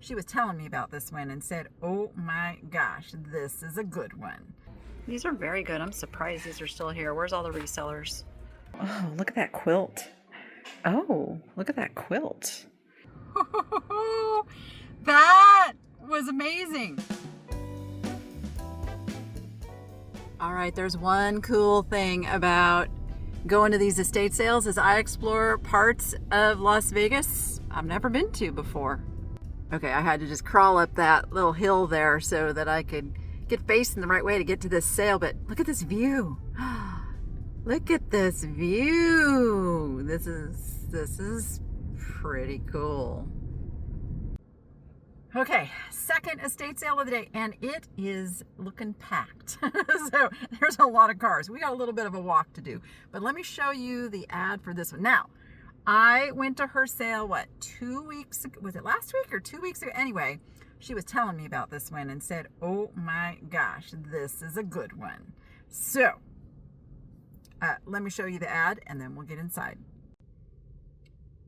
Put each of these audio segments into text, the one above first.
She was telling me about this one and said, oh my gosh, this is a good one. These are very good. I'm surprised these are still here. Where's all the resellers? Oh, look at that quilt. Oh, look at that quilt. That was amazing. All right, there's one cool thing about going to these estate sales is I explore parts of Las Vegas I've never been to before. Okay, I had to just crawl up that little hill there so that I could get facing the right way to get to this sale, but look at this view. Look at this view. This is pretty cool. Okay, second estate sale of the day, and it is looking packed. So there's a lot of cars. We got a little bit of a walk to do, but let me show you the ad for this one. Now, I went to her sale, what, 2 weeks ago? Was it last week or 2 weeks ago? Anyway, she was telling me about this one and said, oh my gosh, this is a good one. So, let me show you the ad and then we'll get inside.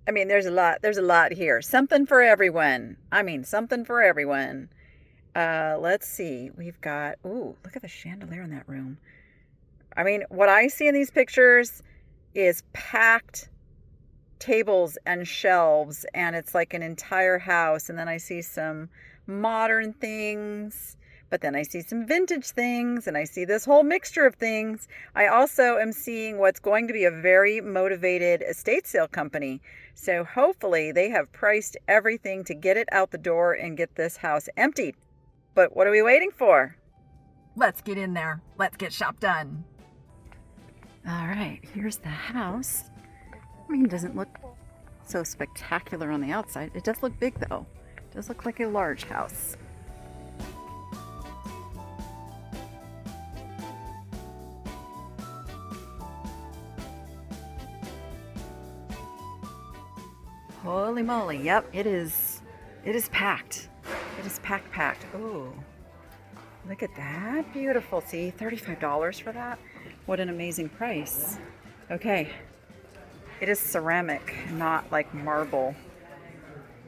I mean, there's a lot here. Something for everyone. I mean, something for everyone. Let's see. We've got, ooh, look at the chandelier in that room. I mean, what I see in these pictures is packed tables and shelves, and it's like an entire house. And then I see some modern things, but then I see some vintage things, and I see this whole mixture of things. I also am seeing what's going to be a very motivated estate sale company. So hopefully they have priced everything to get it out the door and get this house emptied. But what are we waiting for? Let's get in there. Let's get shop done. All right, here's the house. I mean, it doesn't look so spectacular on the outside. It does look big though. It does look like a large house. Holy moly, yep, it is packed. It is packed. Oh, look at that, beautiful. See, $35 for that? What an amazing price. Okay, it is ceramic, not like marble.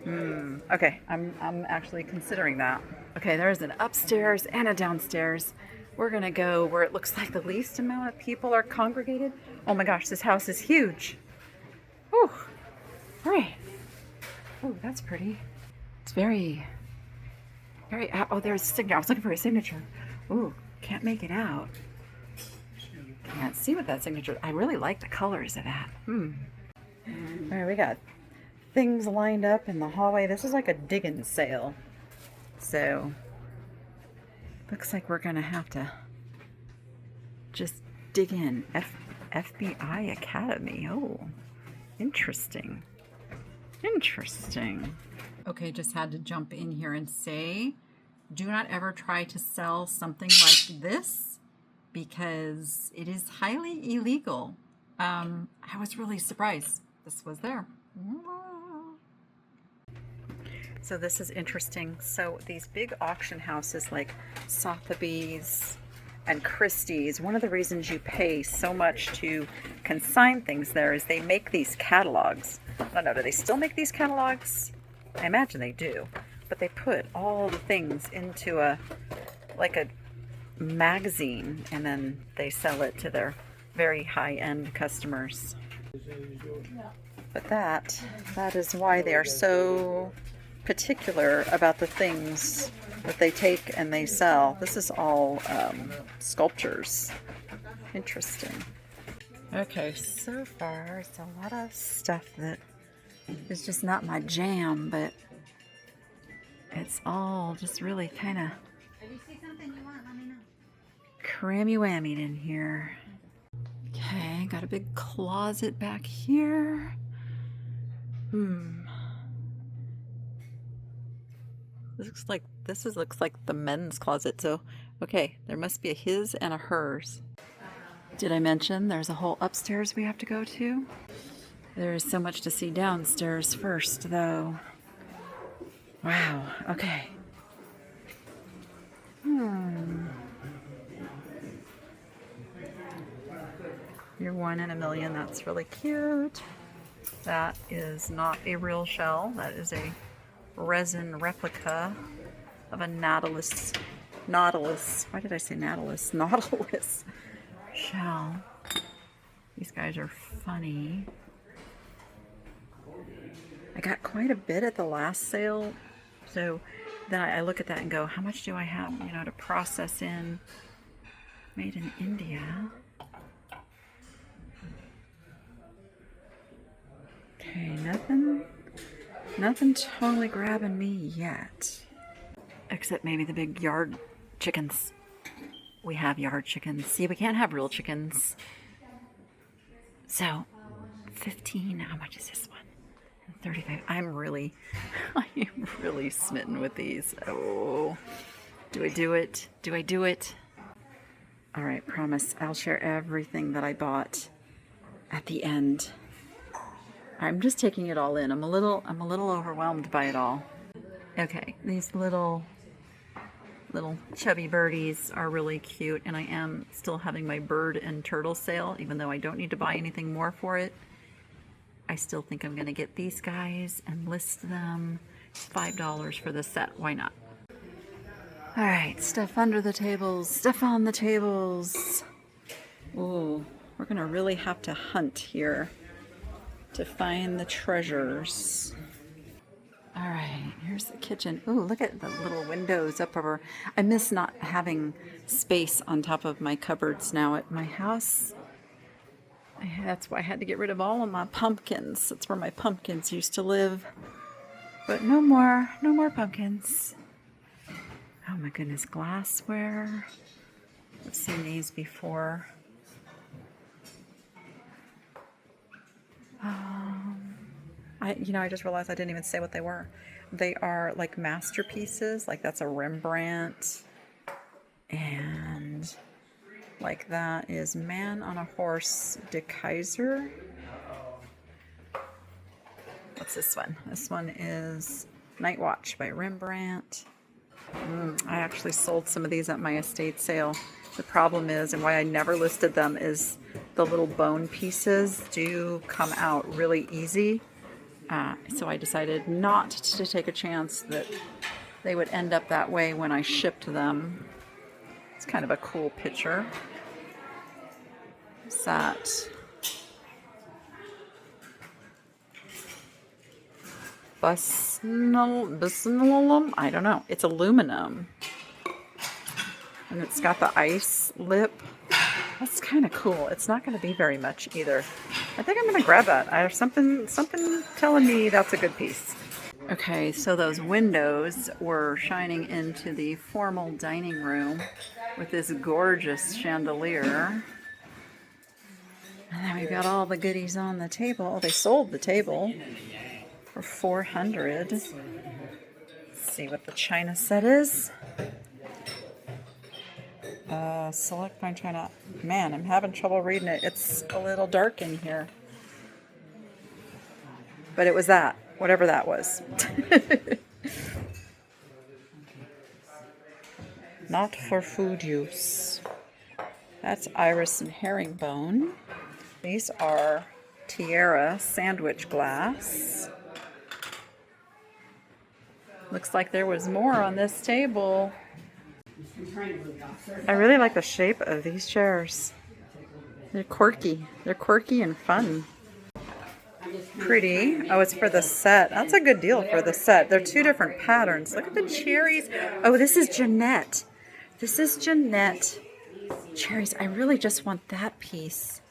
Okay, I'm actually considering that. Okay, there's an upstairs and a downstairs. We're gonna go where it looks like the least amount of people are congregated. Oh my gosh, this house is huge. Whew. All right. Oh, that's pretty. It's very, oh, there's a signature. I was looking for a signature. Ooh, can't make it out. Can't see what that signature. I really like the colors of that. All right, we got things lined up in the hallway. This is like a dig-in sale. So, looks like we're gonna have to just dig in. FBI Academy. Oh, interesting. Interesting. Okay, just had to jump in here and say, do not ever try to sell something like this because it is highly illegal. I was really surprised this was there. So this is interesting. So these big auction houses like Sotheby's and Christie's, one of the reasons you pay so much to consign things there is they make these catalogs. I don't know, do they still make these catalogs? I imagine they do. But they put all the things into a magazine and then they sell it to their very high-end customers. But that is why they are so particular about the things that they take and they sell. This is all sculptures. Interesting. Okay, so far it's a lot of stuff that is just not my jam, but it's all just really kind of crammy-whammied in here. Okay, got a big closet back here. This looks like the men's closet. So, okay, there must be a his and a hers. Did I mention there's a whole upstairs we have to go to? There is so much to see downstairs first, though. Wow. Okay. You're 1 in a million. That's really cute. That is not a real shell. That is a resin replica of a Nautilus. Why did I say Nautilus? Nautilus shell. These guys are funny. I got quite a bit at the last sale, so then I look at that and go, how much do I have, you know, to process in? Made in India. Okay, nothing totally grabbing me yet. Except maybe the big yard chickens. We have yard chickens. See, we can't have real chickens. So, 15, how much is this one? 35. I am really smitten with these. Oh, do I do it? Do I do it? All right, promise. I'll share everything that I bought at the end. I'm just taking it all in. I'm a little overwhelmed by it all. Okay, these little chubby birdies are really cute, and I am still having my bird and turtle sale, even though I don't need to buy anything more for it. I still think I'm going to get these guys and list them. $5 for the set. Why not? All right, stuff under the tables, stuff on the tables. Ooh, we're going to really have to hunt here to find the treasures. All right, here's the kitchen. Ooh, look at the little windows up over. I miss not having space on top of my cupboards now at my house. That's why I had to get rid of all of my pumpkins. That's where my pumpkins used to live. But no more pumpkins. Oh my goodness, glassware. I've seen these before. I just realized I didn't even say what they were. They are like masterpieces. Like that's a Rembrandt. And like that is Man on a Horse de Kaiser. What's this one? This one is Night Watch by Rembrandt. I actually sold some of these at my estate sale. The problem is, and why I never listed them, is the little bone pieces do come out really easy. So I decided not to take a chance that they would end up that way when I shipped them. It's kind of a cool picture. What's that? Busnellum? I don't know. It's aluminum. And it's got the ice lip. That's kind of cool. It's not going to be very much either. I think I'm going to grab that. I have something telling me that's a good piece. Okay, so those windows were shining into the formal dining room with this gorgeous chandelier. And then we've got all the goodies on the table. Oh, they sold the table for $400. Let's see what the china set is. Select fine china. Man, I'm having trouble reading it. It's a little dark in here. But it was that, whatever that was. Not for food use. That's iris and herringbone. These are Tierra sandwich glass. Looks like there was more on this table. I really like the shape of these chairs. They're quirky. They're quirky and fun. Pretty. Oh, it's for the set. That's a good deal for the set. They're two different patterns. Look at the cherries. Oh, this is Jeanette. This is Jeanette. Cherries. I really just want that piece.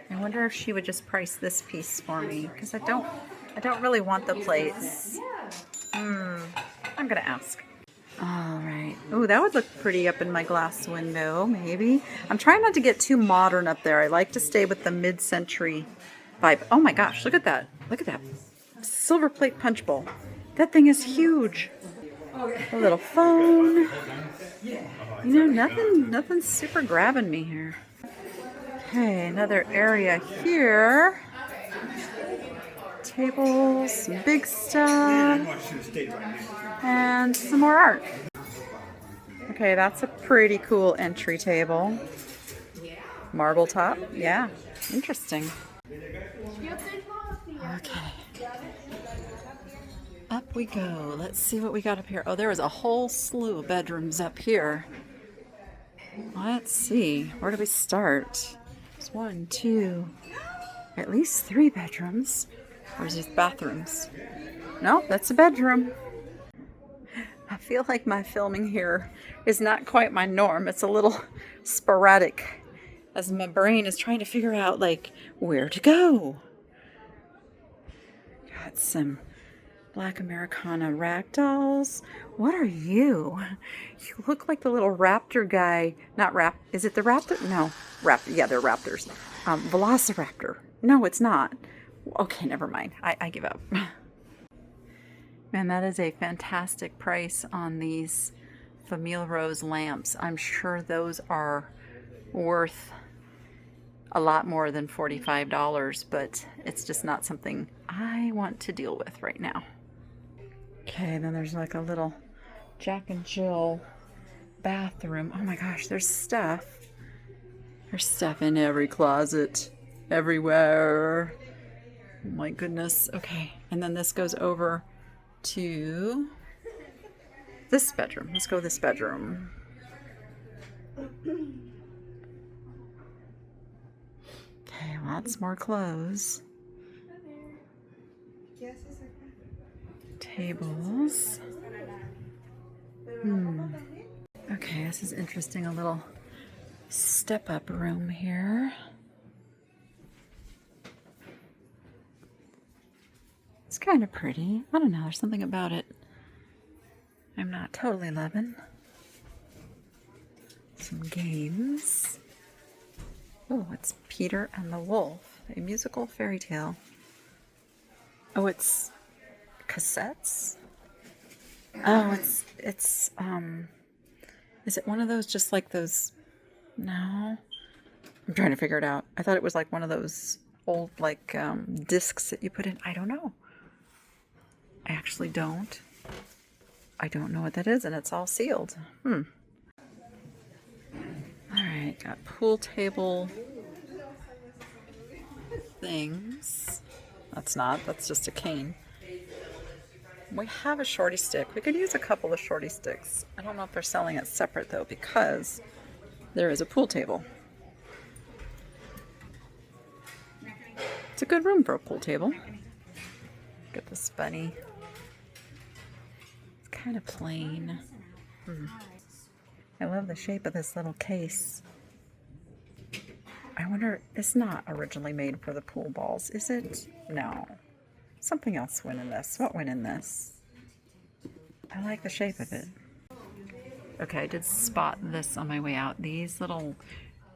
I wonder if she would just price this piece for me, because I don't really want the plates. I'm gonna ask. All right. Oh, that would look pretty up in my glass window, maybe. I'm trying not to get too modern up there. I like to stay with the mid-century vibe. Oh my gosh, look at that. Look at that. Silver plate punch bowl. That thing is huge. A little phone. You know, nothing's super grabbing me here. Okay, another area here. Tables, some big stuff, and some more art. Okay, that's a pretty cool entry table. Marble top, yeah, interesting. Okay. Up we go. Let's see what we got up here. Oh, there is a whole slew of bedrooms up here. Let's see. Where do we start? There's 1, 2, at least 3 bedrooms. Or is it bathrooms? No, that's a bedroom. I feel like my filming here is not quite my norm. It's a little sporadic as my brain is trying to figure out like where to go. Got some Black Americana rag dolls. What are you? You look like the little raptor guy. Not is it the raptor? No. Yeah, they're raptors. Velociraptor. No, it's not. Okay, never mind. I give up. Man, that is a fantastic price on these Famille Rose lamps. I'm sure those are worth a lot more than $45, but it's just not something I want to deal with right now. Okay, then there's like a little Jack and Jill bathroom. Oh my gosh, there's stuff. There's stuff in every closet, everywhere. Oh my goodness. Okay, and then this goes over to this bedroom. Let's go this bedroom. Okay, lots more clothes. Tables. Okay, this is interesting. A little step-up room here. It's kind of pretty. I don't know. There's something about it I'm not totally loving. Some games. Oh, it's Peter and the Wolf, a musical fairy tale. Oh, it's cassettes? Oh, it's is it one of those, just like those? No. I'm trying to figure it out. I thought it was like one of those old, like, discs that you put in. I don't know. I actually don't. I don't know what that is, and it's all sealed. All right, got pool table things. That's just a cane. We have a shorty stick. We could use a couple of shorty sticks. I don't know if they're selling it separate though, because there is a pool table. It's a good room for a pool table. Get this bunny. It's kind of plain. I love the shape of this little case. I wonder, it's not originally made for the pool balls, is it? No. Something else went in this. What went in this? I like the shape of it. Okay, I did spot this on my way out. These little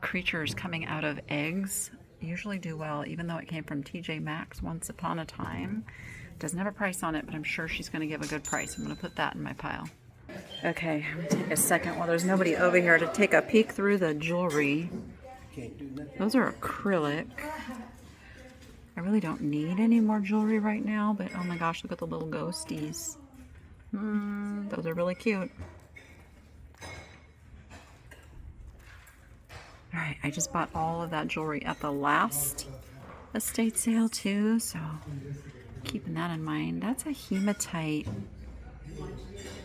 creatures coming out of eggs usually do well, even though it came from TJ Maxx once upon a time. Doesn't have a price on it, but I'm sure she's going to give a good price. I'm going to put that in my pile. Okay, I'm going to take a second while there's nobody over here to take a peek through the jewelry. Those are acrylic. I really don't need any more jewelry right now, but oh my gosh, look at the little ghosties. Those are really cute. Alright, I just bought all of that jewelry at the last estate sale too, so keeping that in mind. That's a hematite.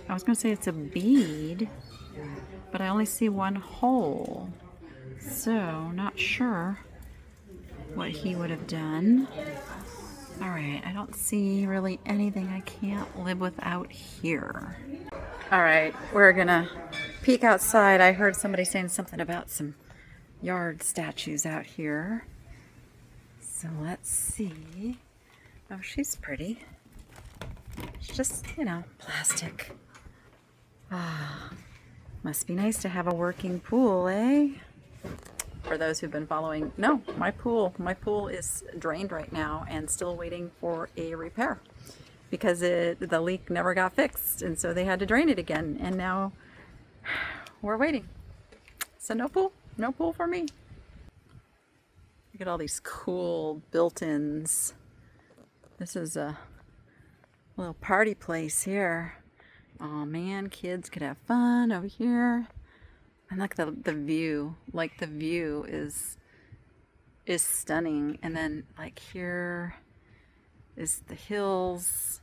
I was going to say it's a bead, but I only see one hole. So, not sure what he would have done. Alright, I don't see really anything I can't live without here. Alright, we're gonna peek outside. I heard somebody saying something about some yard statues out here. So let's see. Oh, she's pretty. It's just, you know, plastic. Ah, must be nice to have a working pool, eh? For those who've been following, no, my pool is drained right now and still waiting for a repair because the leak never got fixed, and so they had to drain it again, and now we're waiting. So no pool for me. Look at all these cool built-ins. This is a little party place here. Oh man, kids could have fun over here. And like the view, like the view is stunning. And then like here is the hills.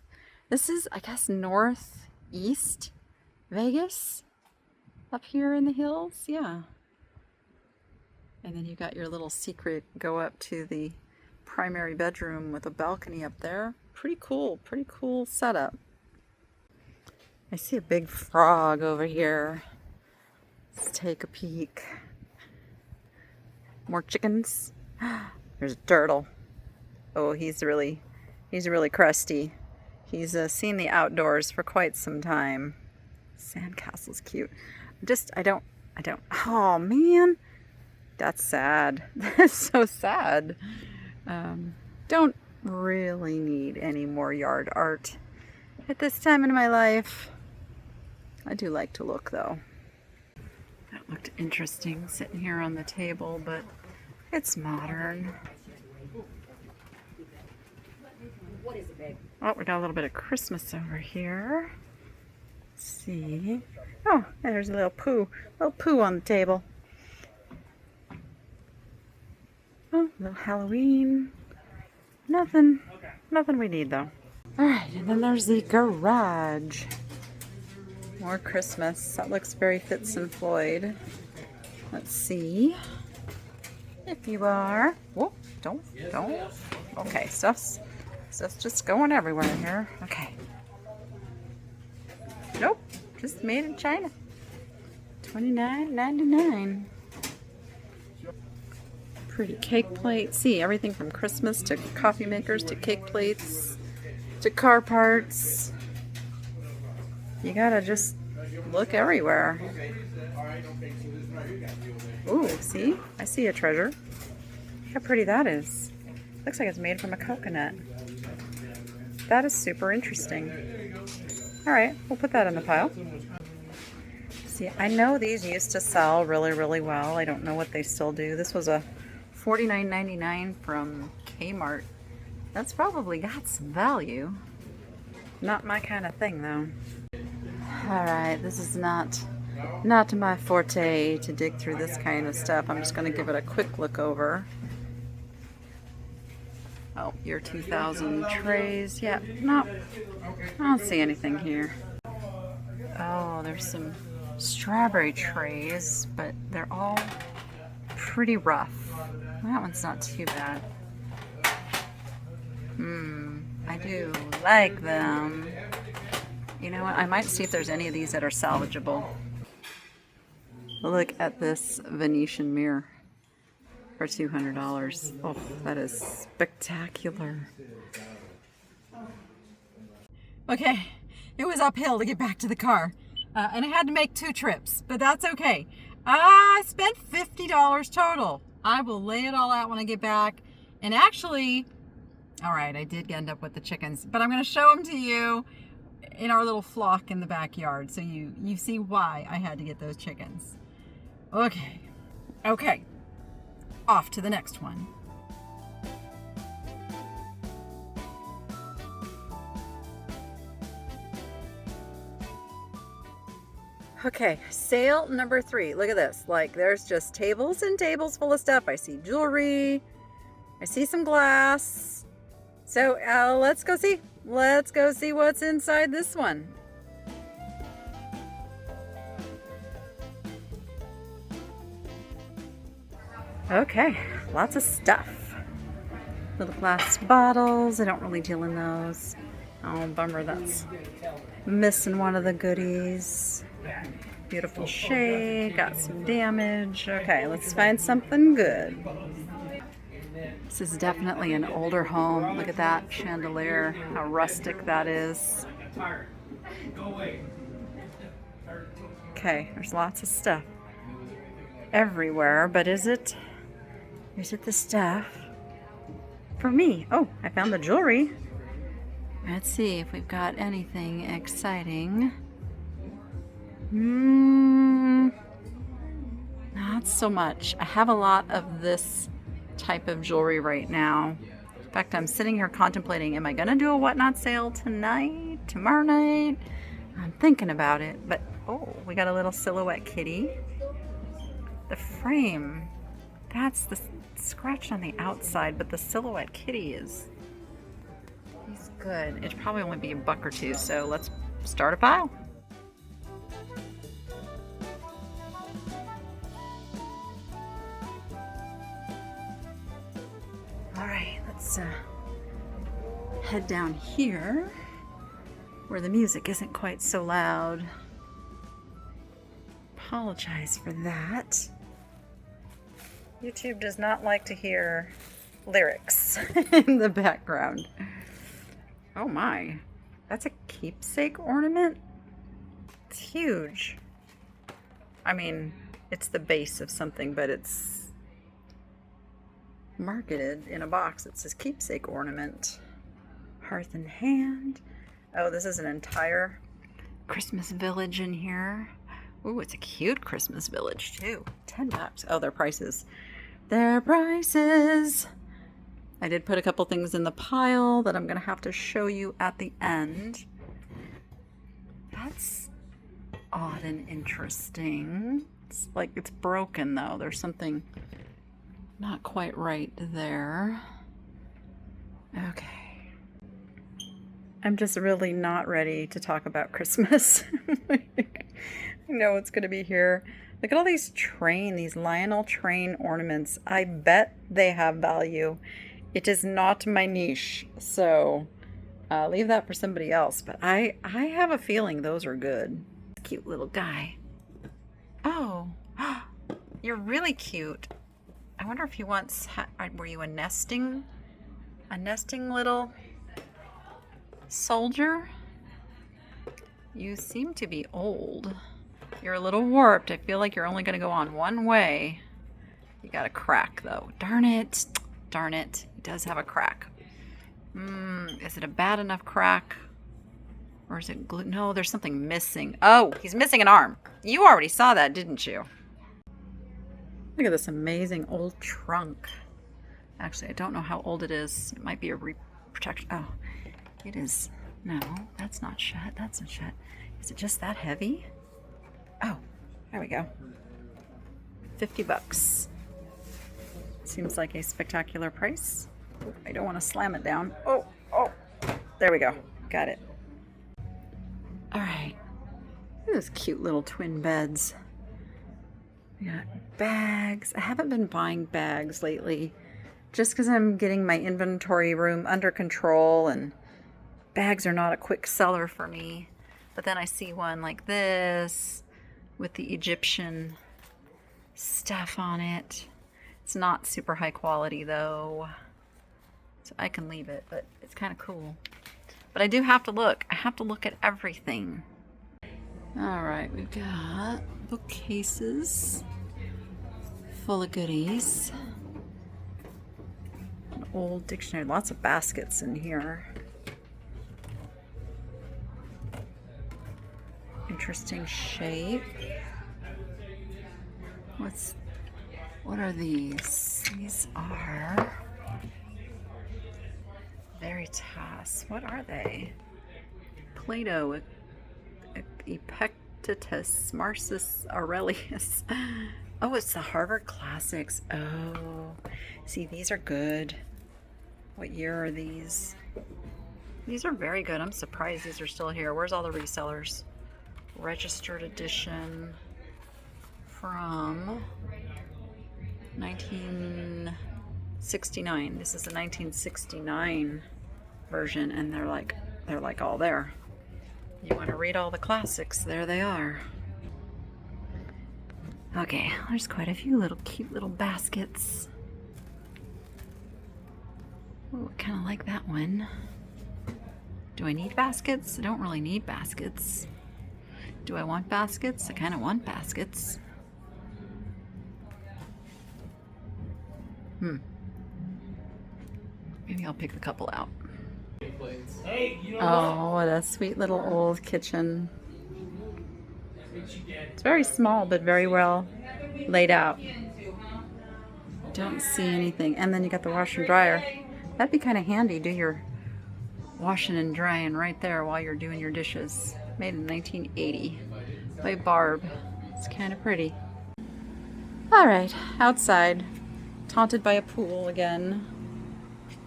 This is, I guess, northeast Vegas, up here in the hills, yeah. And then you got your little secret go up to the primary bedroom with a balcony up there. Pretty cool setup. I see a big frog over here. Let's take a peek. More chickens. There's a turtle. Oh, he's really crusty. He's seen the outdoors for quite some time. Sandcastle's cute. I don't. Oh man, that's sad. That's so sad. Don't really need any more yard art at this time in my life. I do like to look though. That looked interesting sitting here on the table, but it's modern. What is it, babe? Oh, we got a little bit of Christmas over here. Let's see. Oh, there's a little poo on the table. Oh, a little Halloween. Nothing we need though. All right, and then there's the garage. More Christmas. That looks very Fitz and Floyd. Let's see. If you are. Whoa, don't. Okay, stuff's just going everywhere here. Okay. Nope, just made in China. $29.99. Pretty cake plate. See, everything from Christmas to coffee makers to cake plates to car parts. You gotta just look everywhere. Ooh, see? I see a treasure. Look how pretty that is. Looks like it's made from a coconut. That is super interesting. Alright, we'll put that in the pile. See, I know these used to sell really well. I don't know what they still do. This was a $49.99 from Kmart. That's probably got some value. Not my kind of thing though. Alright, this is not my forte to dig through this kind of stuff. I'm just going to give it a quick look over. Oh, year 2000 trays. Yeah, no, I don't see anything here. Oh, there's some strawberry trays, but they're all pretty rough. That one's not too bad. I do like them. You know what? I might see if there's any of these that are salvageable. Look at this Venetian mirror for $200. Oh, that is spectacular. Okay, it was uphill to get back to the car. And I had to make 2 trips, but that's okay. I spent $50 total. I will lay it all out when I get back. And actually, all right, I did end up with the chickens, but I'm going to show them to you in our little flock in the backyard, so you see why I had to get those chickens. Okay, off to the next one. Okay, sale number 3. Look at this. Like, there's just tables and tables full of stuff. I see jewelry. I see some glass. So let's go see. Let's go see what's inside this one. Okay, lots of stuff. Little glass bottles. I don't really deal in those. Oh, bummer, that's missing one of the goodies. Beautiful shade, got some damage. Okay, let's find something good. This is definitely an older home. Look at that chandelier, how rustic that is. Okay, there's lots of stuff everywhere, but is it the stuff for me? Oh, I found the jewelry. Let's see if we've got anything exciting. Not so much. I have a lot of this type of jewelry right now. In fact, I'm sitting here contemplating, am I gonna do a whatnot sale tonight, tomorrow night? I'm thinking about it, but oh, we got a little silhouette kitty. The frame, that's the scratch on the outside, but the silhouette kitty is, he's Good. It'd probably only be $1 or $2, so let's start a pile. All right, let's head down here where the music isn't quite so loud. Apologize for that. YouTube does not like to hear lyrics in the background. Oh my, that's a keepsake ornament? It's huge. I mean, it's the base of something, but it's marketed in a box. It says keepsake ornament. Hearth in hand. Oh, this is an entire Christmas village in here. Ooh, it's a cute Christmas village too. $10. Oh, their prices. Their prices. I did put a couple things in the pile that I'm going to have to show you at the end. That's odd and interesting. It's like it's broken though. There's something not quite right there. Okay. I'm just really not ready to talk about Christmas. I know it's going to be here. Look at all these these Lionel train ornaments. I bet they have value. It is not my niche, so leave that for somebody else. But I have a feeling those are good. Cute little guy. Oh, you're really cute. I wonder if he wants, were you a nesting little soldier? You seem to be old. You're a little warped. I feel like you're only going to go on one way. You got a crack though. Darn it. Darn it. He does have a crack. Is it a bad enough crack? Or is it glue? No, there's something missing. Oh, he's missing an arm. You already saw that, didn't you? Look at this amazing old trunk. Actually, I don't know how old it is. It might be a protection. Oh, it is. No, that's not shut. That's not shut. Is it just that heavy? Oh, there we go. $50. Seems like a spectacular price. I don't want to slam it down. Oh, there we go. Got it. All right. Look at those cute little twin beds. We got bags. I haven't been buying bags lately just because I'm getting my inventory room under control, and bags are not a quick seller for me. But then I see one like this with the Egyptian stuff on it. It's not super high quality though, so I can leave it, but it's kind of cool. But I do have to look. I have to look at everything. All right, we've got bookcases full of goodies. An old dictionary, lots of baskets in here. Interesting shape. What are these? These are Veritas. What are they? Plato, Epictetus, Marcus Aurelius. Oh, it's the Harvard Classics. Oh, see, these are good. What year are these? These are very good. I'm surprised these are still here. Where's all the resellers? Registered edition from 1969. This is the 1969 version, and they're like all there. You want to read all the classics? There they are. Okay, there's quite a few cute little baskets. Oh, I kind of like that one. Do I need baskets? I don't really need baskets. Do I want baskets? I kind of want baskets. Maybe I'll pick a couple out. Oh, what a sweet little old kitchen. It's very small, but very well laid out. Don't see anything. And then you got the washer and dryer. That'd be kind of handy. Do your washing and drying right there while you're doing your dishes. Made in 1980 by Barb. It's kind of pretty. All right, outside. Taunted by a pool again.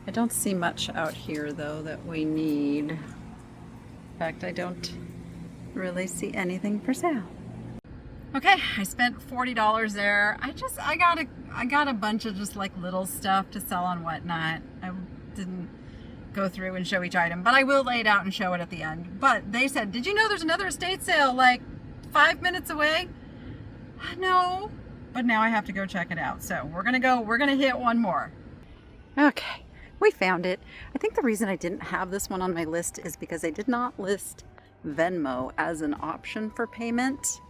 I don't see much out here though that we need. In fact, I don't really see anything for sale. Okay, I spent $40 there. I got a bunch of just like little stuff to sell and whatnot. I didn't go through and show each item, but I will lay it out and show it at the end. But they said, did you know there's another estate sale like 5 minutes away? No, but now I have to go check it out. So we're gonna hit one more. Okay, we found it. I think the reason I didn't have this one on my list is because they did not list Venmo as an option for payment.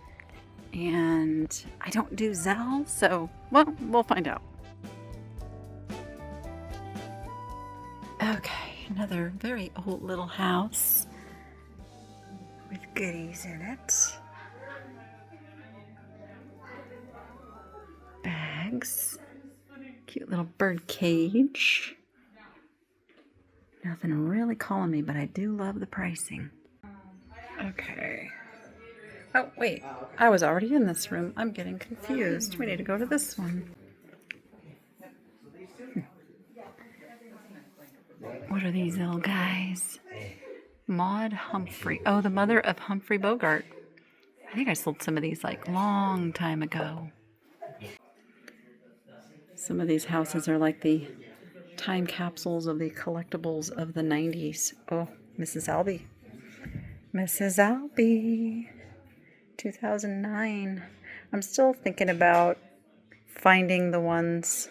And I don't do Zelle, so, well, we'll find out. Okay, another very old little house with goodies in it. Bags. Cute little bird cage. Nothing really calling me, but I do love the pricing. Okay. Oh, wait. I was already in this room. I'm getting confused. We need to go to this one. What are these little guys? Maud Humphrey. Oh, the mother of Humphrey Bogart. I think I sold some of these like long time ago. Some of these houses are like the time capsules of the collectibles of the 90s. Oh, Mrs. Albee. Mrs. Albee. 2009. I'm still thinking about finding the ones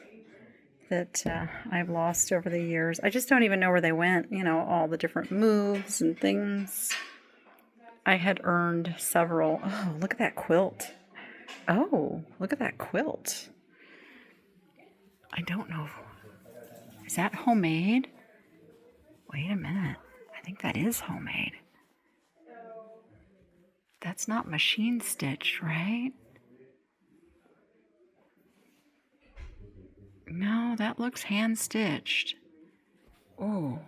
that I've lost over the years. I just don't even know where they went, you know, all the different moves and things. I had earned several. Oh, look at that quilt. Oh, look at that quilt. I don't know. Is that homemade? Wait a minute. I think that is homemade. That's not machine stitched, right? No, that looks hand stitched. Oh.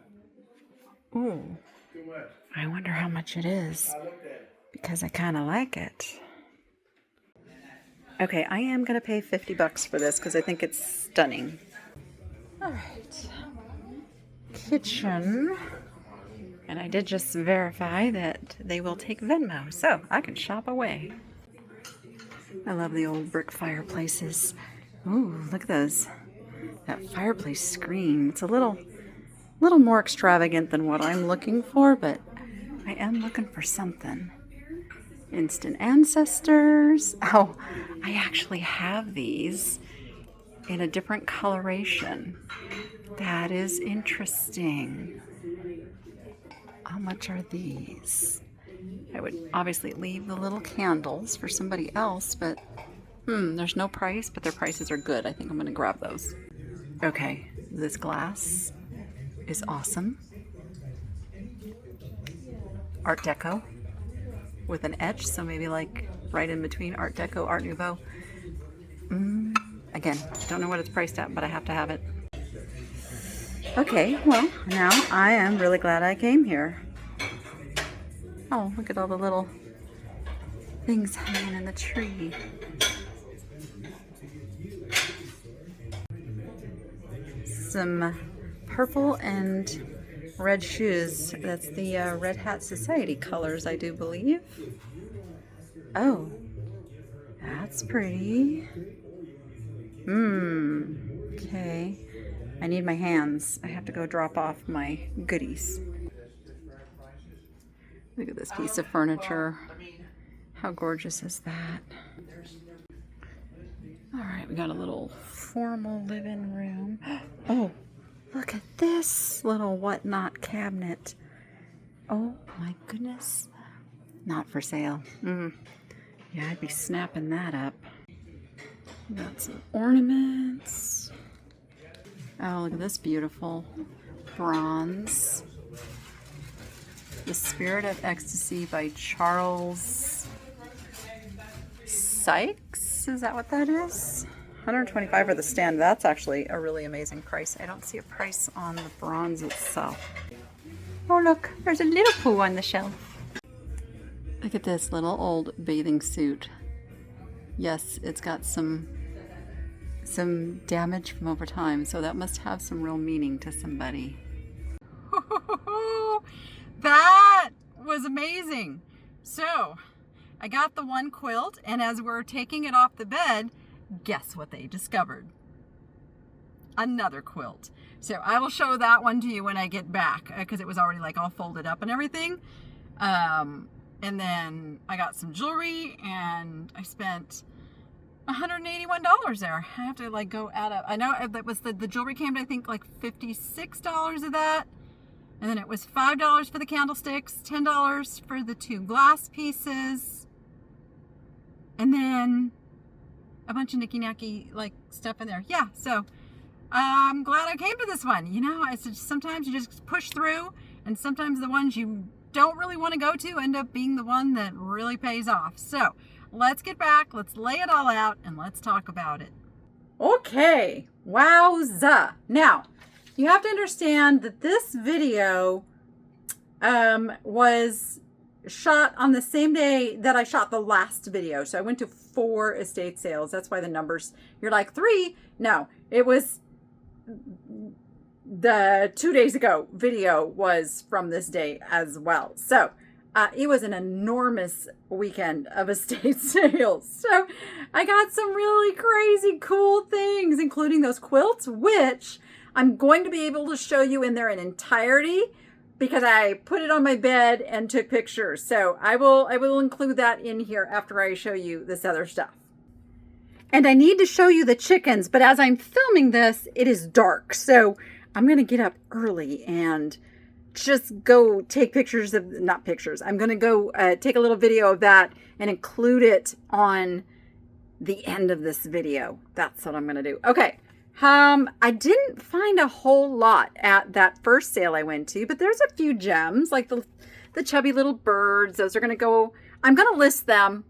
Ooh. I wonder how much it is because I kind of like it. Okay, I am going to pay $50 for this because I think it's stunning. All right. Kitchen. And I did just verify that they will take Venmo, so I can shop away. I love the old brick fireplaces. Ooh, look at those. That fireplace screen. It's a little more extravagant than what I'm looking for, but I am looking for something. Instant Ancestors. Oh, I actually have these in a different coloration. That is interesting. How much are these? I would obviously leave the little candles for somebody else, but there's no price, but their prices are good. I think I'm going to grab those. Okay, this glass is awesome. Art Deco with an etch, so maybe like right in between Art Deco, Art Nouveau. Again, don't know what it's priced at, but I have to have it. Okay, well, now I am really glad I came here. Oh, look at all the little things hanging in the tree. Some purple and red shoes. That's the Red Hat Society colors, I do believe. Oh, that's pretty. Okay. I need my hands. I have to go drop off my goodies. Look at this piece of furniture. How gorgeous is that? All right, we got a little formal living room. Oh, look at this little whatnot cabinet. Oh my goodness. Not for sale. Yeah, I'd be snapping that up. Got some ornaments. Oh, look at this beautiful bronze. The Spirit of Ecstasy by Charles Sykes. Is that what that is? $125 for the stand. That's actually a really amazing price. I don't see a price on the bronze itself. Oh, look, there's a little poo on the shelf. Look at this little old bathing suit. Yes, it's got some some damage from over time, so that must have some real meaning to somebody. That was amazing. So I got the one quilt, and as we're taking it off the bed, guess what they discovered? Another quilt. So I will show that one to you when I get back, because it was already like all folded up and everything. And then I got some jewelry, and I spent $181 there. I have to like go add up. I know that was the jewelry came to, I think, like $56 of that. And then it was $5 for the candlesticks, $10 for the 2 glass pieces, and then a bunch of nicky-nacky like stuff in there. Yeah, so I'm glad I came to this one. You know, sometimes you just push through, and sometimes the ones you don't really want to go to end up being the one that really pays off. So let's get back, let's lay it all out, and let's talk about it. Okay, wowza. Now, you have to understand that this video was shot on the same day that I shot the last video. So I went to 4 estate sales. That's why the numbers, you're like 3. No, it was the 2 days ago video was from this day as well. So it was an enormous weekend of estate sales. So I got some really crazy cool things, including those quilts, which I'm going to be able to show you in their entirety because I put it on my bed and took pictures. So I will include that in here after I show you this other stuff. And I need to show you the chickens, but as I'm filming this, it is dark. So I'm going to get up early and just go take pictures of, not pictures, I'm going to go take a little video of that and include it on the end of this video. That's what I'm going to do. Okay. I didn't find a whole lot at that first sale I went to, but there's a few gems, like the chubby little birds. Those are going to go, I'm going to list them.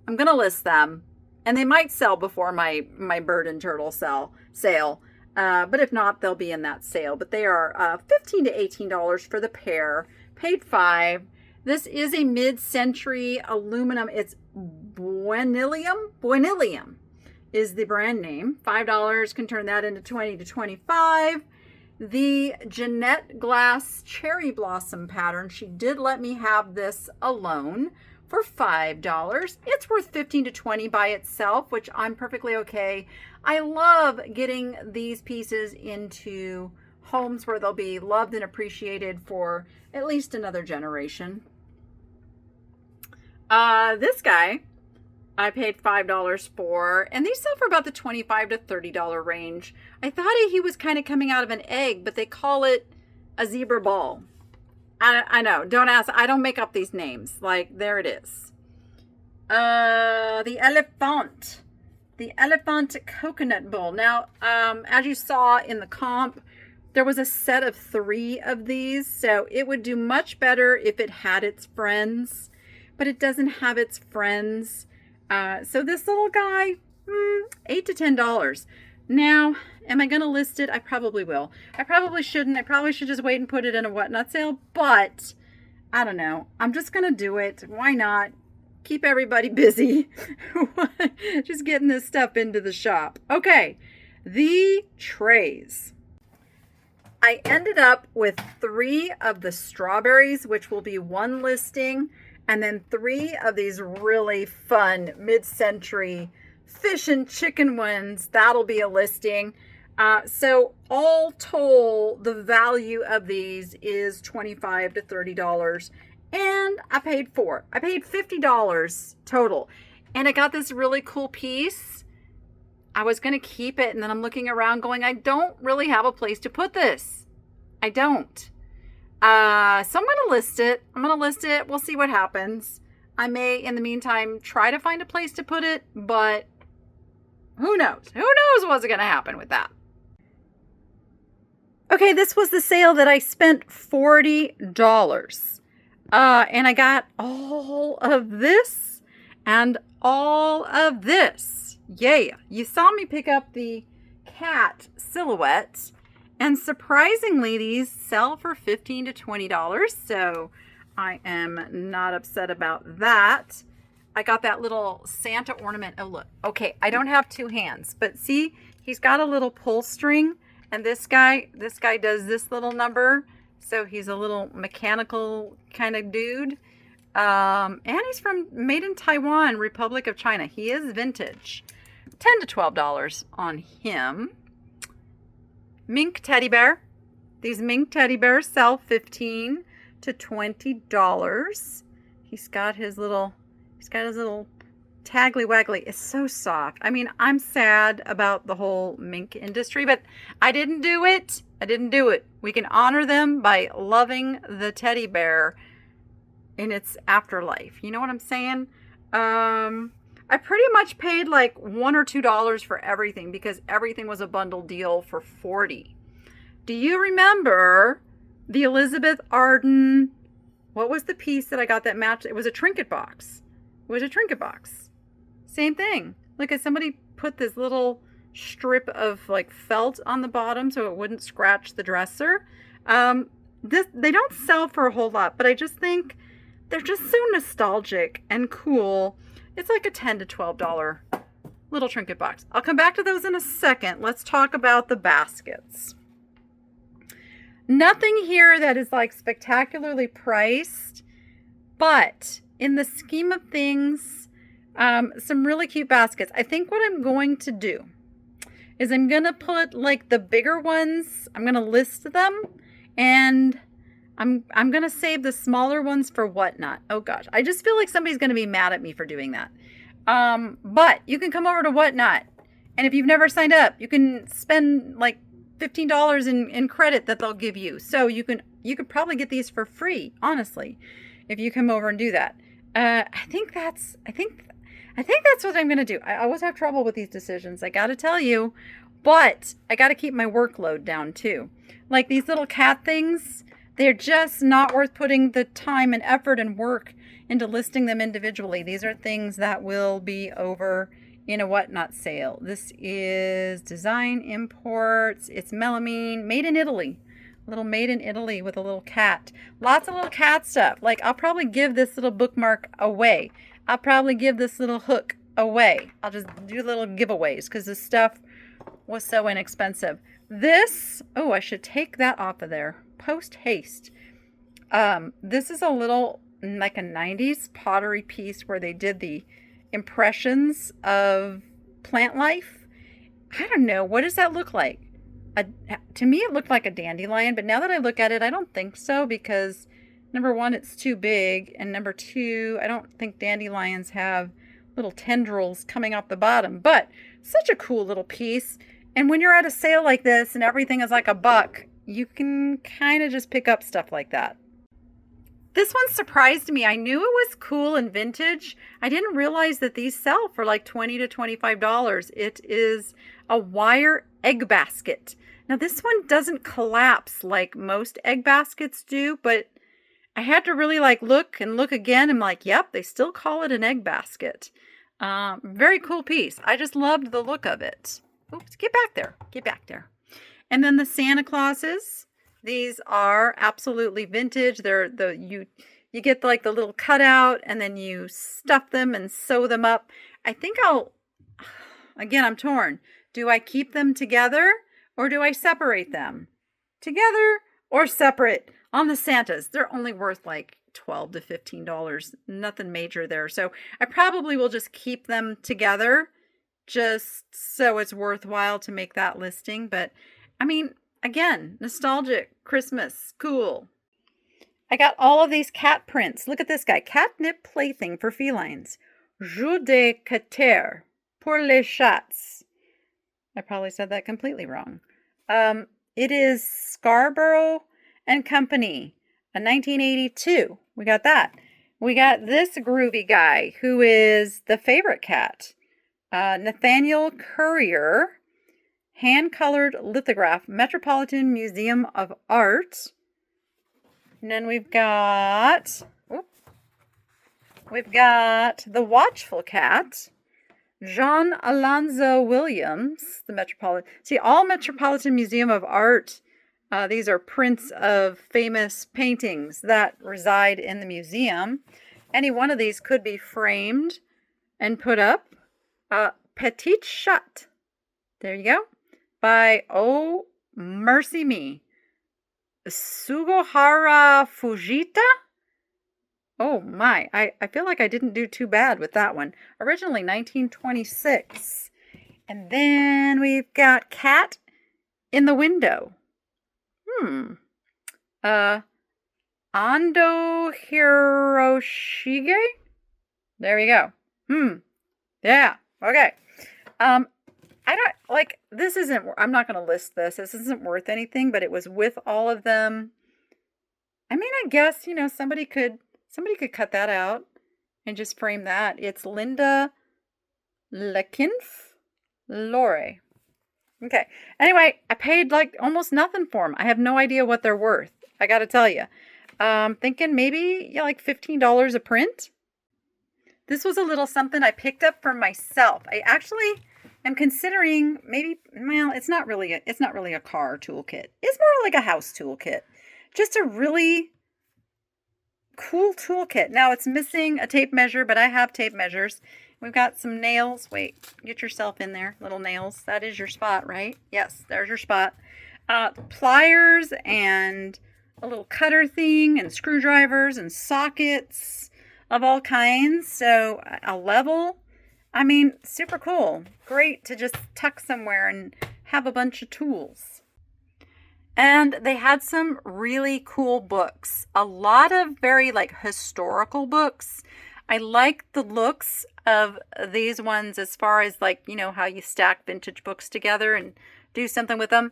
And they might sell before my bird and turtle sale. But if not, they'll be in that sale. But they are $15 to $18 for the pair. Paid $5. This is a mid-century aluminum. It's Buenilium is the brand name. $5 can turn that into $20 to $25. The Jeanette Glass Cherry Blossom pattern. She did let me have this alone for $5. It's worth $15 to $20 by itself, which I'm perfectly okay. I love getting these pieces into homes where they'll be loved and appreciated for at least another generation. This guy I paid $5 for, and these sell for about the $25 to $30 range. I thought he was kind of coming out of an egg, but they call it a zebra ball. I know, don't ask, I don't make up these names. Like, there it is. The elephant coconut bowl. Now, as you saw in the comp, there was a set of 3 of these, so it would do much better if it had its friends, but it doesn't have its friends. So this little guy, $8 to $10. Now, am I going to list it? I probably will. I probably shouldn't. I probably should just wait and put it in a whatnot sale, but I don't know. I'm just going to do it. Why not? Keep everybody busy. Just getting this stuff into the shop. Okay, the trays. I ended up with 3 of the strawberries, which will be one listing, and then 3 of these really fun mid-century fish and chicken ones. That'll be a listing. So all told, the value of these is $25 to $30. And I paid $50 total. And I got this really cool piece. I was going to keep it, and then I'm looking around going, I don't really have a place to put this. I don't. So I'm going to list it. We'll see what happens. I may, in the meantime, try to find a place to put it, but who knows? Who knows what's going to happen with that? Okay, this was the sale that I spent $40. And I got all of this and all of this. Yeah, you saw me pick up the cat silhouette, and surprisingly, these sell for $15 to $20. So I am not upset about that. I got that little Santa ornament. Oh, look. Okay, I don't have two hands, but see, he's got a little pull string, and this guy does this little number. So he's a little mechanical kind of dude. And he's made in Taiwan, Republic of China. He is vintage. $10 to $12 on him. Mink teddy bear. These mink teddy bears sell $15 to $20. He's got his little taggly waggly. It's so soft. I mean, I'm sad about the whole mink industry, but I didn't do it. We can honor them by loving the teddy bear in its afterlife. You know what I'm saying? I pretty much paid like $1 or $2 for everything because everything was a bundle deal for $40. Do you remember the Elizabeth Arden? What was the piece that I got that matched? It was a trinket box. Same thing. Look, at somebody put this little strip of like felt on the bottom so it wouldn't scratch the dresser. They don't sell for a whole lot, but I just think they're just so nostalgic and cool. It's like a $10 to $12 little trinket box. I'll come back to those in a second. Let's talk about the baskets. Nothing here that is like spectacularly priced, but in the scheme of things, some really cute baskets. I think what I'm going to do is I'm going to put like the bigger ones, I'm going to list them, and I'm going to save the smaller ones for whatnot. Oh gosh, I just feel like somebody's going to be mad at me for doing that. But you can come over to whatnot, and if you've never signed up, you can spend like $15 in credit that they'll give you. So you could probably get these for free, honestly, if you come over and do that. I think that's what I'm going to do. I always have trouble with these decisions, I got to tell you, but I got to keep my workload down too. Like these little cat things, they're just not worth putting the time and effort and work into listing them individually. These are things that will be over in a whatnot sale. This is Design Imports. It's melamine, made in Italy. A little made in Italy with a little cat. Lots of little cat stuff. Like I'll probably give this little bookmark away. I'll probably give this little hook away. I'll just do little giveaways because this stuff was so inexpensive. This, oh, I should take that off of there. Post haste. This is a little like a 90s pottery piece where they did the impressions of plant life. I don't know. What does that look like? To me, it looked like a dandelion, but now that I look at it, I don't think so because number one, it's too big, and number two, I don't think dandelions have little tendrils coming off the bottom, but such a cool little piece. And when you're at a sale like this and everything is like $1, you can kind of just pick up stuff like that. This one surprised me. I knew it was cool and vintage. I didn't realize that these sell for like $20 to $25. It is a wire egg basket. Now this one doesn't collapse like most egg baskets do, but I had to really like look and look again. I'm like, yep, they still call it an egg basket. Very cool piece. I just loved the look of it. Oops, get back there. And then the Santa Clauses. These are absolutely vintage. They're you get like the little cutout and then you stuff them and sew them up. I think I'm torn. Do I keep them together or do I separate them? Together or separate? On the Santas, they're only worth like $12 to $15. Nothing major there. So I probably will just keep them together just so it's worthwhile to make that listing. But I mean, again, nostalgic, Christmas, cool. I got all of these cat prints. Look at this guy. Catnip plaything for felines. Jeu de cater pour les chats. I probably said that completely wrong. It is Scarborough and Company, a 1982. We got that. We got this groovy guy who is the favorite cat. Nathaniel Currier. Hand-colored lithograph, Metropolitan Museum of Art. And then we've got the Watchful Cat, Jean Alonzo Williams, the Metropolitan. See, all Metropolitan Museum of Art, these are prints of famous paintings that reside in the museum. Any one of these could be framed and put up Petite Chat. There you go. By Oh Mercy Me. Sugihara Fujita. Oh my, I feel like I didn't do too bad with that one. Originally 1926. And then we've got Cat in the Window. Ando Hiroshige? There we go. Yeah, okay. I don't, like, this isn't, I'm not going to list this. This isn't worth anything, but it was with all of them. I mean, I guess, somebody could cut that out and just frame that. It's Linda Lekinf Lore. Okay. Anyway, I paid like almost nothing for them. I have no idea what they're worth. I got to tell you. Thinking maybe like $15 a print. This was a little something I picked up for myself. I actually am considering maybe, well, it's not really a car toolkit. It's more like a house toolkit. Just a really cool toolkit. Now it's missing a tape measure, but I have tape measures. We've got some nails. Wait, get yourself in there. Little nails. That is your spot, right? Yes, there's your spot. Pliers and a little cutter thing and screwdrivers and sockets of all kinds. So a level. I mean, super cool. Great to just tuck somewhere and have a bunch of tools. And they had some really cool books. A lot of very like historical books. I like the looks of these ones as far as like, how you stack vintage books together and do something with them.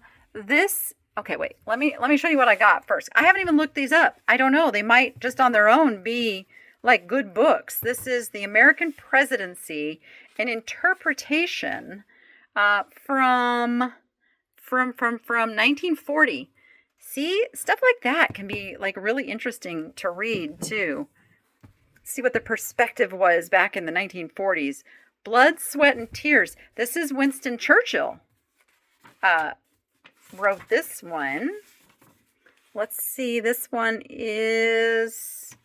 Okay, wait, let me show you what I got first. I haven't even looked these up. I don't know. They might just on their own be like good books. This is The American Presidency, an interpretation from 1940. See, stuff like that can be like really interesting to read too. See what the perspective was back in the 1940s. Blood, Sweat, and Tears. This is Winston Churchill. Wrote this one. Let's see. This one is...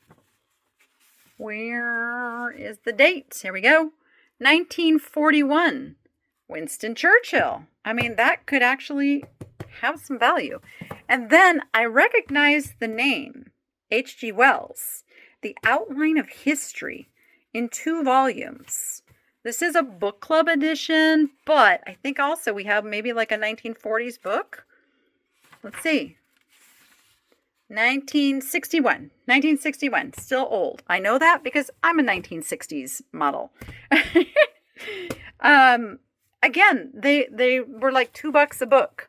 Where is the date? Here we go. 1941. Winston Churchill. I mean, that could actually have some value. And then I recognize the name. H.G. Wells. The Outline of History in 2 volumes. This is a book club edition, but I think also we have maybe like a 1940s book. Let's see. 1961. 1961. Still old. I know that because I'm a 1960s model. Again, they were like $2 a book.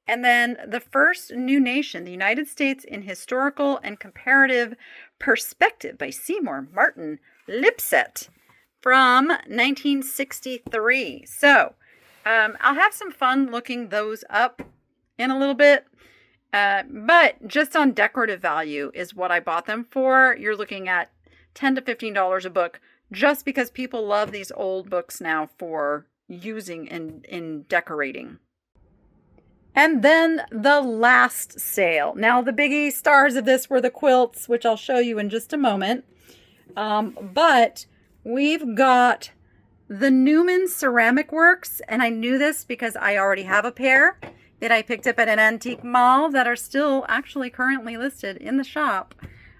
And then The First New Nation, the United States in Historical and Comparative Perspective by Seymour Martin Lipset from 1963. So I'll have some fun looking those up in a little bit. But just on decorative value is what I bought them for. You're looking at $10 to $15 a book just because people love these old books now for using in decorating. And then the last sale. Now, the biggie stars of this were the quilts, which I'll show you in just a moment. But we've got the Newman Ceramic Works, and I knew this because I already have a pair that I picked up at an antique mall that are still actually currently listed in the shop.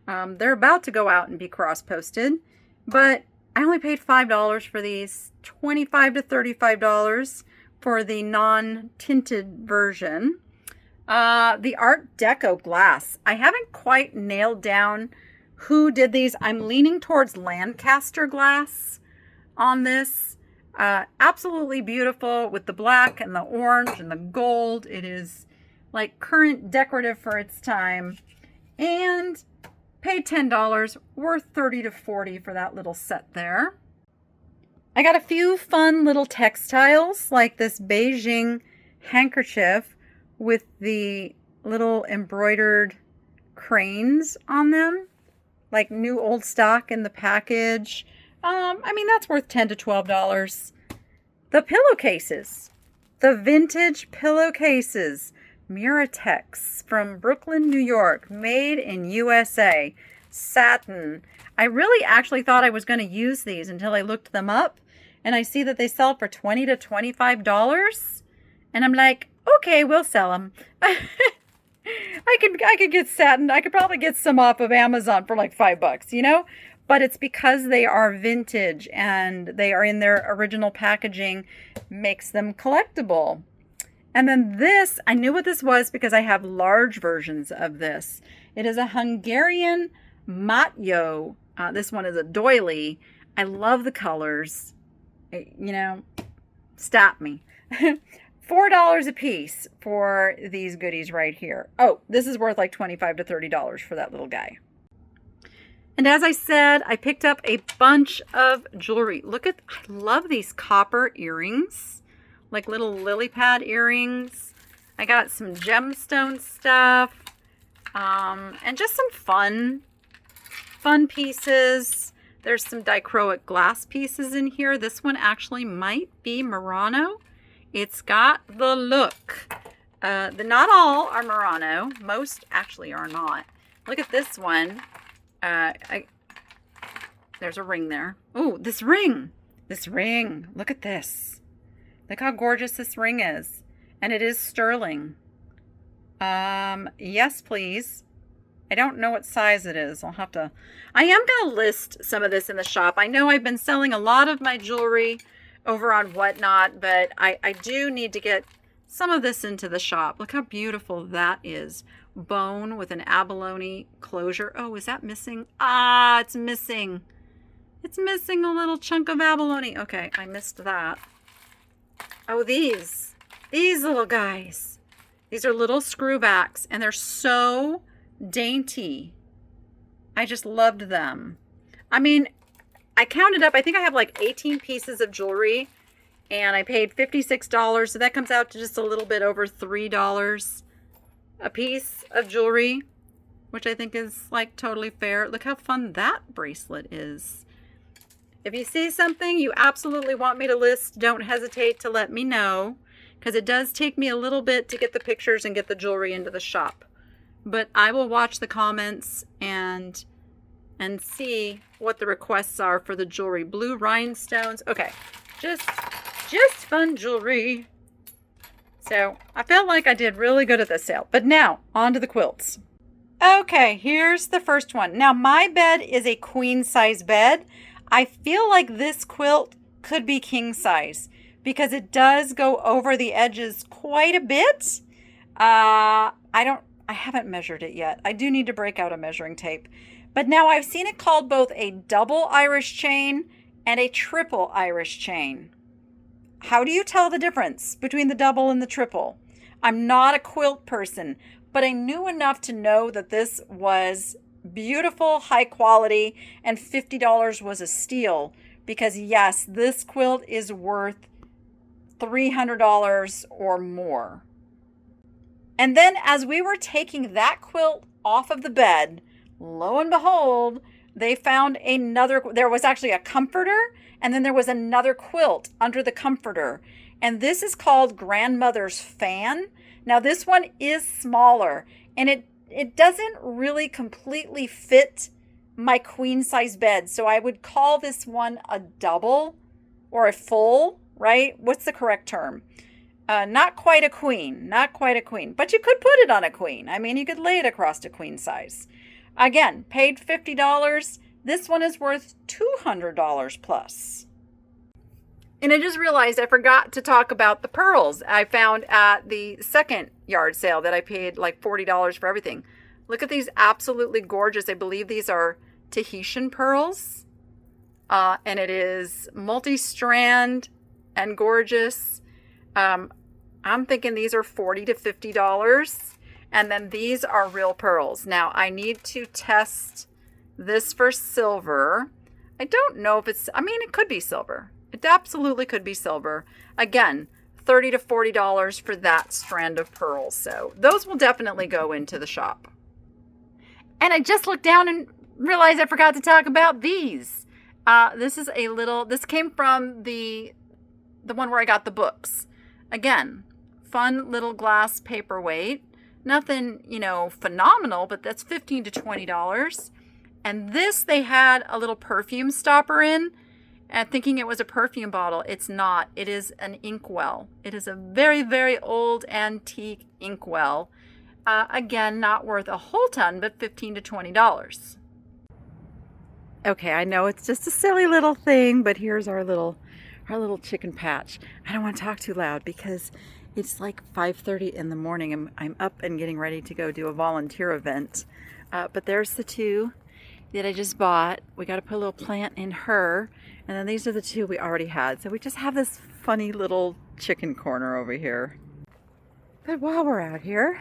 They're about to go out and be cross-posted, but I only paid $5 for these, $25 to $35 for the non-tinted version. The Art Deco glass. I haven't quite nailed down who did these. I'm leaning towards Lancaster glass on this. Absolutely beautiful with the black and the orange and the gold. It is like current decorative for its time. And paid $10, worth $30 to $40 for that little set there. I got a few fun little textiles like this Beijing handkerchief with the little embroidered cranes on them, like new old stock in the package. I mean, that's worth $10 to $12. The pillowcases, the vintage pillowcases, Muratex from Brooklyn, New York, made in USA. satin. I really actually thought I was going to use these until I looked them up, and I see that they sell for $20 to $25. And I'm like, okay, we'll sell them. I could get satin. I could probably get some off of Amazon for like $5, you know? But it's because they are vintage and they are in their original packaging, makes them collectible. And then this, I knew what this was because I have large versions of this. It is a Hungarian matyo. This one is a doily. I love the colors. You know, stop me. $4 a piece for these goodies right here. Oh, this is worth like $25 to $30 for that little guy. And as I said, I picked up a bunch of jewelry. Look at, I love these copper earrings, like little lily pad earrings. I got some gemstone stuff, and just some fun pieces. There's some dichroic glass pieces in here. This one actually might be Murano. It's got the look. Not all are Murano. Most actually are not. Look at this one. There's a ring there. Oh, this ring. Look at this. Look how gorgeous this ring is. And it is sterling. Yes, please. I don't know what size it is. I am going to list some of this in the shop. I know I've been selling a lot of my jewelry over on Whatnot, but I do need to get some of this into the shop. Look how beautiful that is. Bone with an abalone closure. Oh, is that missing? Ah, it's missing. It's missing a little chunk of abalone. Okay, I missed that. Oh, these little guys. These are little screwbacks, and they're so dainty. I just loved them. I mean, I counted up, I think I have like 18 pieces of jewelry, and I paid $56, so that comes out to just a little bit over $3 a piece of jewelry, which I think is like totally fair. Look how fun that bracelet is. If you see something you absolutely want me to list, don't hesitate to let me know, because it does take me a little bit to get the pictures and get the jewelry into the shop. But I will watch the comments and see what the requests are for the jewelry. Blue rhinestones. Okay, just fun jewelry. So I felt like I did really good at this sale. But now, on to the quilts. Okay, here's the first one. Now, my bed is a queen size bed. I feel like this quilt could be king size because it does go over the edges quite a bit. I haven't measured it yet. I do need to break out a measuring tape. But now I've seen it called both a double Irish chain and a triple Irish chain. How do you tell the difference between the double and the triple? I'm not a quilt person, but I knew enough to know that this was beautiful, high quality, and $50 was a steal because yes, this quilt is worth $300 or more. And then as we were taking that quilt off of the bed, lo and behold, they found another, there was actually a comforter, and then there was another quilt under the comforter. And this is called Grandmother's Fan. Now this one is smaller, and it doesn't really completely fit my queen size bed. So I would call this one a double or a full, right? What's the correct term? Not quite a queen, but you could put it on a queen. I mean, you could lay it across a queen size. Again, paid $50. This one is worth $200 plus. And I just realized I forgot to talk about the pearls I found at the second yard sale that I paid like $40 for everything. Look at these absolutely gorgeous. I believe these are Tahitian pearls. And it is multi-strand and gorgeous. I'm thinking these are $40 to $50. And then these are real pearls. Now, I need to test this for silver. I don't know if it's, I mean, it could be silver. It absolutely could be silver. Again, $30 to $40 for that strand of pearls. So those will definitely go into the shop. And I just looked down and realized I forgot to talk about these. This is a little, this came from the one where I got the books. Again, fun little glass paperweight. Nothing, phenomenal, but that's $15 to $20. And this they had a little perfume stopper in, and thinking it was a perfume bottle. It's not. It is an inkwell. It is a very, very old antique inkwell. Again, not worth a whole ton, but $15 to $20. Okay, I know it's just a silly little thing, but here's our little chicken patch. I don't want to talk too loud because it's like 5:30 in the morning. I'm up and getting ready to go do a volunteer event. But there's the two that I just bought. We got to put a little plant in her. And then these are the two we already had. So we just have this funny little chicken corner over here. But while we're out here,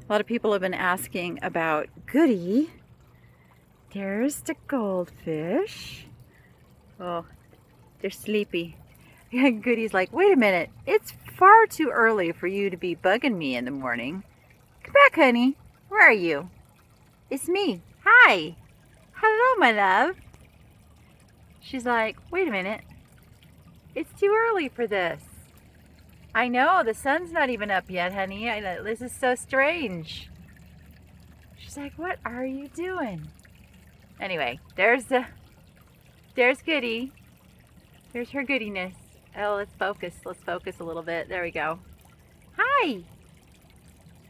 a lot of people have been asking about Goody. There's the goldfish. Oh, they're sleepy. Yeah, Goody's like, wait a minute. It's far too early for you to be bugging me in the morning. Come back, honey. Where are you? It's me. Hi. Hello, my love. She's like, wait a minute. It's too early for this. I know, the sun's not even up yet, honey. I know, this is so strange. She's like, what are you doing? Anyway, there's Goody. There's her goodiness. Oh, let's focus. Let's focus a little bit. There we go. Hi.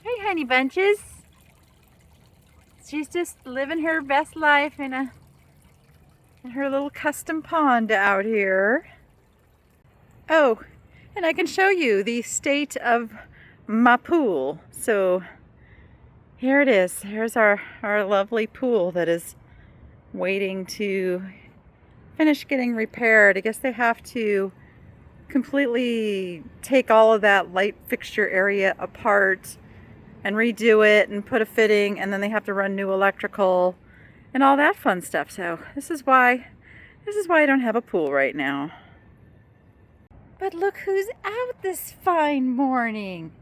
Hey, honey bunches. She's just living her best life in her little custom pond out here. Oh, and I can show you the state of my pool. So here it is. Here's our lovely pool that is waiting to finish getting repaired. I guess they have to completely take all of that light fixture area apart and redo it and put a fitting, and then they have to run new electrical and all that fun stuff. So this is why I don't have a pool right now. But look who's out this fine morning.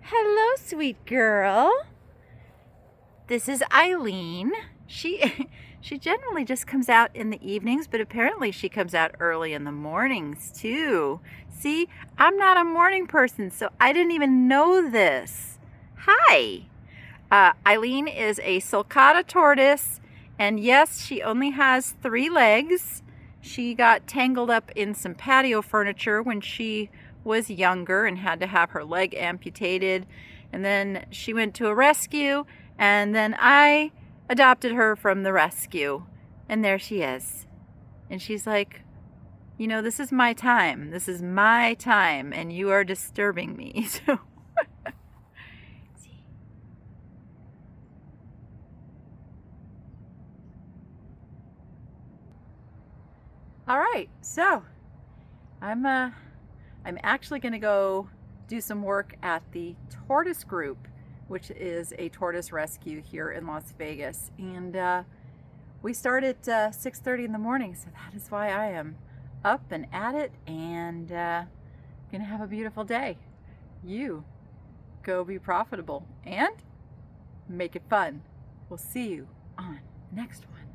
Hello, sweet girl. This is Eileen. She generally just comes out in the evenings, but apparently she comes out early in the mornings too. See, I'm not a morning person, so I didn't even know this. Hi. Eileen is a sulcata tortoise, and yes, she only has 3 legs. She got tangled up in some patio furniture when she was younger and had to have her leg amputated. And then she went to a rescue, and then I adopted her from the rescue. And there she is. And she's like, you know, this is my time. This is my time, and you are disturbing me. So all right, so I'm actually going to go do some work at the Tortoise Group, which is a tortoise rescue here in Las Vegas, and we start at 6:30 in the morning, so that is why I am up and at it, and gonna have a beautiful day. You go be profitable and make it fun. We'll see you on the next one.